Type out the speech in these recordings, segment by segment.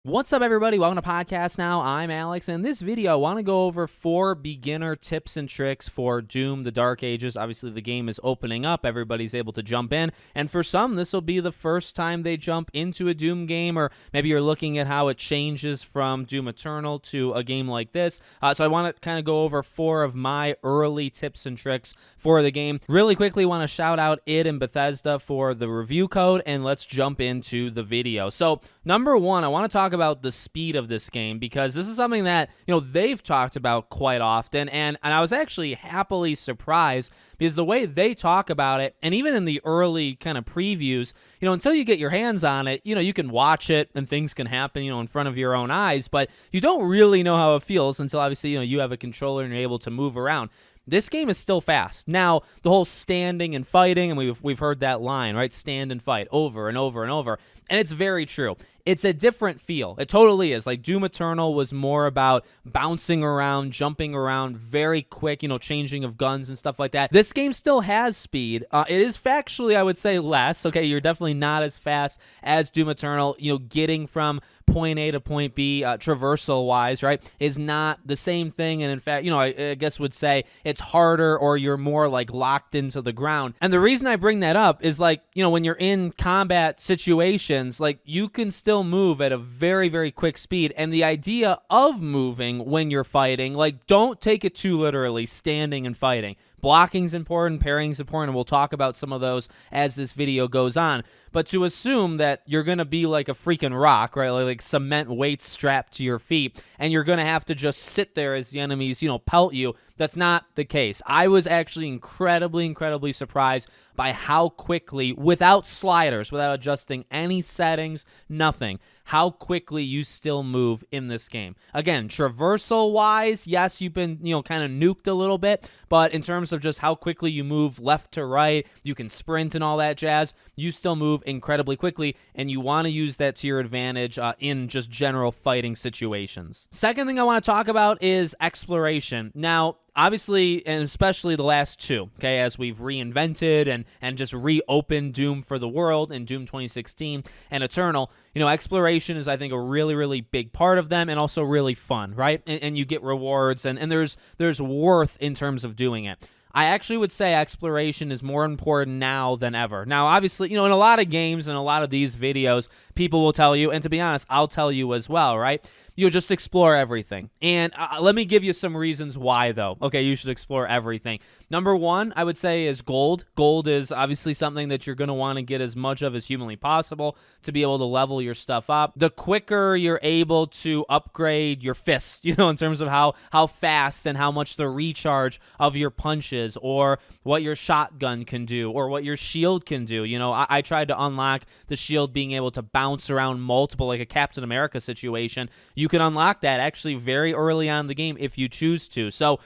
What's up, everybody? Welcome to Podcast Now. I'm Alex, and in this video, I want to go over 4 beginner tips and tricks for Doom: The Dark Ages. Obviously, the game is opening up. Everybody's able to jump in, and for some, this will be the first time they jump into a Doom game, or maybe you're looking at how it changes from Doom Eternal to a game like this. So I want to kind of go over 4 of my early tips and tricks for the game. Really quickly, want to shout out id and Bethesda for the review code, and let's jump into the video. So, number 1, I want to talk about the speed of this game, because this is something that, they've talked about quite often, and I was actually happily surprised, because the way they talk about it, and even in the early kind of previews, until you get your hands on it, you can watch it and things can happen, in front of your own eyes, but you don't really know how it feels until obviously, you have a controller and you're able to move around. This game is still fast. Now, the whole standing and fighting, and we've heard that line, right? Stand and fight over and over and over. And it's very true. It's a different feel. It totally is. Like, Doom Eternal was more about bouncing around, jumping around, very quick, changing of guns and stuff like that. This game still has speed. It is factually, I would say, less. Okay, you're definitely not as fast as Doom Eternal. Getting from point A to point B, traversal-wise, right, is not the same thing. And in fact, I guess would say it's harder, or you're more, like, locked into the ground. And the reason I bring that up is, like, when you're in combat situations, like, you can still move at a very, very quick speed. And the idea of moving when you're fighting, like, don't take it too literally, standing and fighting. Blocking's important, parrying's important, and we'll talk about some of those as this video goes on. But to assume that you're going to be like a freaking rock, right, like cement weights strapped to your feet, and you're going to have to just sit there as the enemies, pelt you, that's not the case. I was actually incredibly surprised by how quickly, without sliders, without adjusting any settings, nothing, how quickly you still move in this game. Again, traversal-wise, yes, you've been, kind of nuked a little bit, but in terms of just how quickly you move left to right, you can sprint and all that jazz, you still move incredibly quickly, and you want to use that to your advantage in just general fighting situations. Second thing I want to talk about is exploration. Now, obviously, and especially the last 2, okay, as we've reinvented and just reopened Doom for the world in Doom 2016 and Eternal, exploration is, I think, a really big part of them, and also really fun, right? And you get rewards, and there's worth in terms of doing it. I actually would say exploration is more important now than ever. Now, obviously, in a lot of games and a lot of these videos, people will tell you, and to be honest, I'll tell you as well, right? You'll just explore everything. And let me give you some reasons why, though. Okay, you should explore everything. Number 1, I would say, is gold. Gold is obviously something that you're going to want to get as much of as humanly possible to be able to level your stuff up. The quicker you're able to upgrade your fist, in terms of how fast and how much the recharge of your punches, or what your shotgun can do, or what your shield can do. I tried to unlock the shield being able to bounce around multiple, like a Captain America situation. You can unlock that actually very early on in the game if you choose to. So,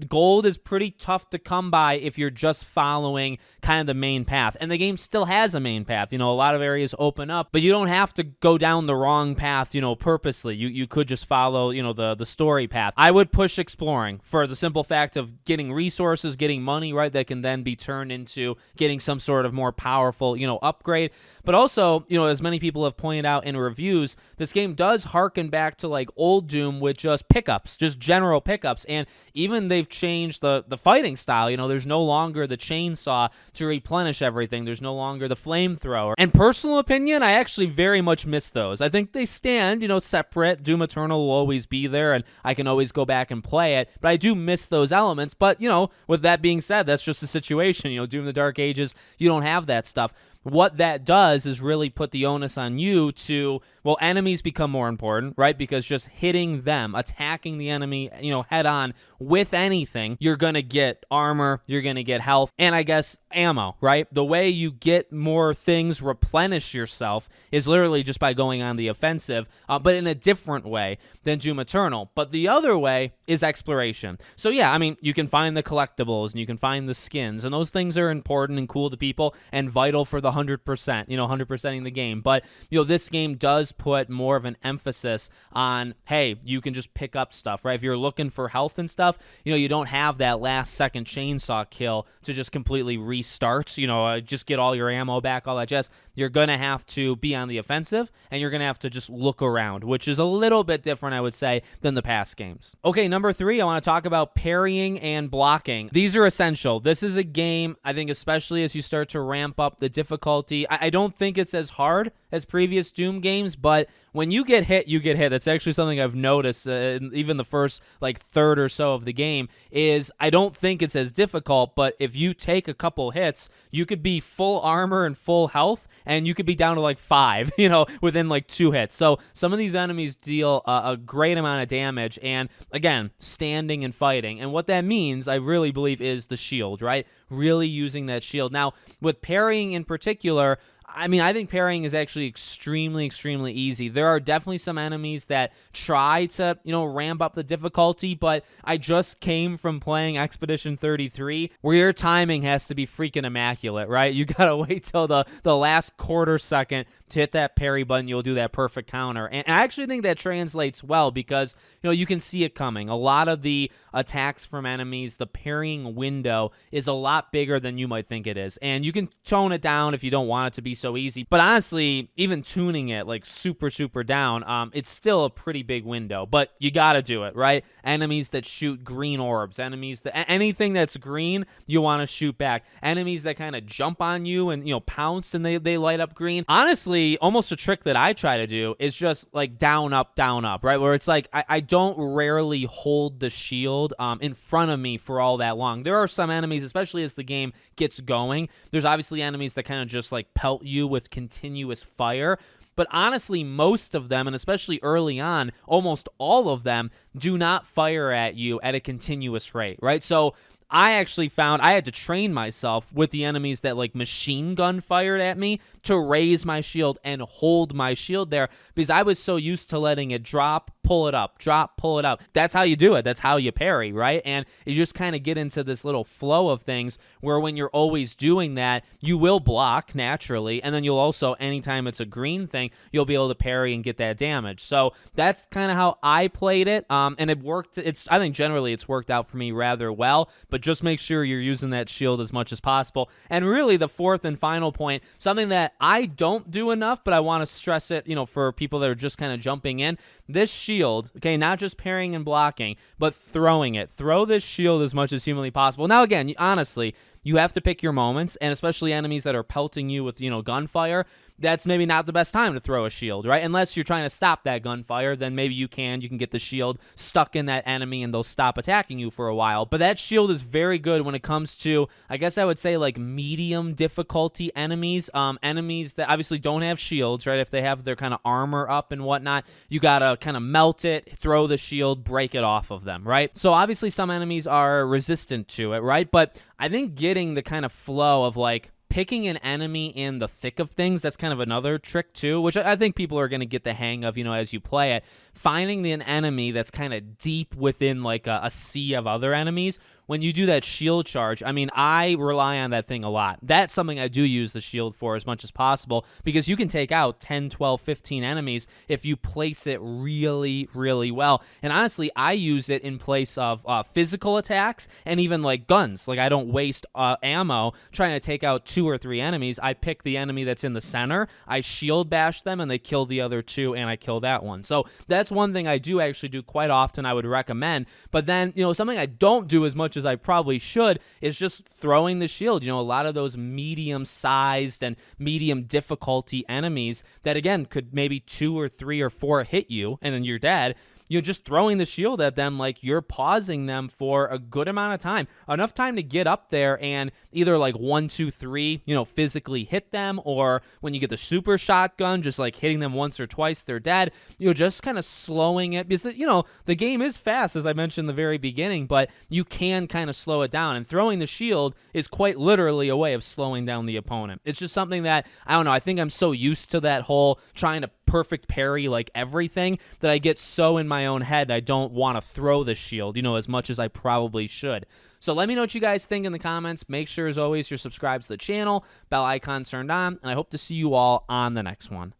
gold is pretty tough to come by if you're just following kind of the main path. And the game still has a main path. A lot of areas open up, but you don't have to go down the wrong path, purposely. You could just follow, the story path. I would push exploring for the simple fact of getting resources, getting money, right, that can then be turned into getting some sort of more powerful, upgrade. But also, as many people have pointed out in reviews, this game does harken back to like old Doom with just pickups, just general pickups. And even they've changed the fighting style. There's no longer the chainsaw to replenish everything. There's no longer the flamethrower. And personal opinion, I actually very much miss those. I think they stand, separate. Doom Eternal will always be there, and I can always go back and play it. But I do miss those elements. But, with that being said, that's just the situation. Doom the Dark Ages, you don't have that stuff. What that does is really put the onus on you to, well, enemies become more important, right? Because just hitting them, attacking the enemy, head on with anything, you're going to get armor, you're going to get health, and I guess ammo, right? The way you get more things, replenish yourself, is literally just by going on the offensive, but in a different way than Doom Eternal. But the other way is exploration. So yeah, I mean, you can find the collectibles and you can find the skins, and those things are important and cool to people and vital for the 100%, 100%ing the game. But, this game does put more of an emphasis on, hey, you can just pick up stuff, right? If you're looking for health and stuff, you don't have that last second chainsaw kill to just completely restart, just get all your ammo back, all that jazz. You're going to have to be on the offensive, and you're going to have to just look around, which is a little bit different, I would say, than the past games. Okay, number 3, I want to talk about parrying and blocking. These are essential. This is a game, I think, especially as you start to ramp up the difficulty. I don't think it's as hard as previous Doom games, but when you get hit, you get hit. That's actually something I've noticed even the first third or so of the game is I don't think it's as difficult, but if you take a couple hits, you could be full armor and full health, and you could be down to 5, within 2 hits. So some of these enemies deal a great amount of damage, and again, standing and fighting. And what that means, I really believe, is the shield, right? Really using that shield. Now, with parrying in particular, I think parrying is actually extremely, extremely easy. There are definitely some enemies that try to, ramp up the difficulty, but I just came from playing Expedition 33, where your timing has to be freaking immaculate, right? You gotta wait till the last quarter second to hit that parry button. You'll do that perfect counter. And I actually think that translates well because, you can see it coming. A lot of the attacks from enemies, the parrying window is a lot bigger than you might think it is. And you can tone it down if you don't want it to be so easy. But honestly, even tuning it super, super down, it's still a pretty big window. But you gotta do it, right? Enemies that shoot green orbs, anything that's green, you want to shoot back. Enemies that kind of jump on you and, pounce and they light up green. Honestly, almost a trick that I try to do is just down, up, right? Where it's I don't rarely hold the shield in front of me for all that long. There are some enemies, especially as the game gets going, there's obviously enemies that kind of just pelt you with continuous fire. But honestly, most of them, and especially early on, almost all of them do not fire at you at a continuous rate, right? So I actually found I had to train myself with the enemies that machine gun fired at me to raise my shield and hold my shield there because I was so used to letting it drop, pull it up, drop, pull it up. That's how you do it. That's how you parry, right? And you just kind of get into this little flow of things where when you're always doing that, you will block naturally, and then you'll also, anytime it's a green thing, you'll be able to parry and get that damage. So that's kind of how I played it, and it worked. I think generally it's worked out for me rather well, but just make sure you're using that shield as much as possible. And really, the fourth and final point, something that I don't do enough, but I want to stress it, for people that are just kind of jumping in, this shield, okay, not just parrying and blocking, but throwing it. Throw this shield as much as humanly possible. Now, again, honestly, you have to pick your moments, and especially enemies that are pelting you with, gunfire, that's maybe not the best time to throw a shield, right? Unless you're trying to stop that gunfire, then maybe you can get the shield stuck in that enemy and they'll stop attacking you for a while. But that shield is very good when it comes to, I guess I would say medium difficulty enemies, enemies that obviously don't have shields, right? If they have their kind of armor up and whatnot, you gotta kind of melt it, throw the shield, break it off of them, right? So obviously some enemies are resistant to it, right? But I think getting the kind of flow of picking an enemy in the thick of things, that's kind of another trick too, which I think people are going to get the hang of, as you play it. Finding an enemy that's kind of deep within a sea of other enemies. When you do that shield charge, I rely on that thing a lot. That's something I do use the shield for as much as possible because you can take out 10, 12, 15 enemies if you place it really, really well. And honestly, I use it in place of physical attacks and even guns. I don't waste ammo trying to take out 2 or 3 enemies. I pick the enemy that's in the center, I shield bash them, and they kill the other 2, and I kill that one. So that's one thing I do actually do quite often. I would recommend. But then, something I don't do as much as I probably should is just throwing the shield. A lot of those medium-sized and medium difficulty enemies that, again, could maybe 2 or 3 or 4 hit you, and then you're dead. You're just throwing the shield at them, you're pausing them for a good amount of time. Enough time to get up there and either 1, 2, 3, physically hit them, or when you get the super shotgun, just hitting them once or twice, they're dead. Just kind of slowing it because, the game is fast, as I mentioned in the very beginning, but you can kind of slow it down. And throwing the shield is quite literally a way of slowing down the opponent. It's just something that, I don't know, I think I'm so used to that whole trying to perfect parry, like everything, that I get so in my own head I don't want to throw the shield, as much as I probably should. So let me know what you guys think in the comments. Make sure, as always, you're subscribed to the channel, bell icon turned on, and I hope to see you all on the next one.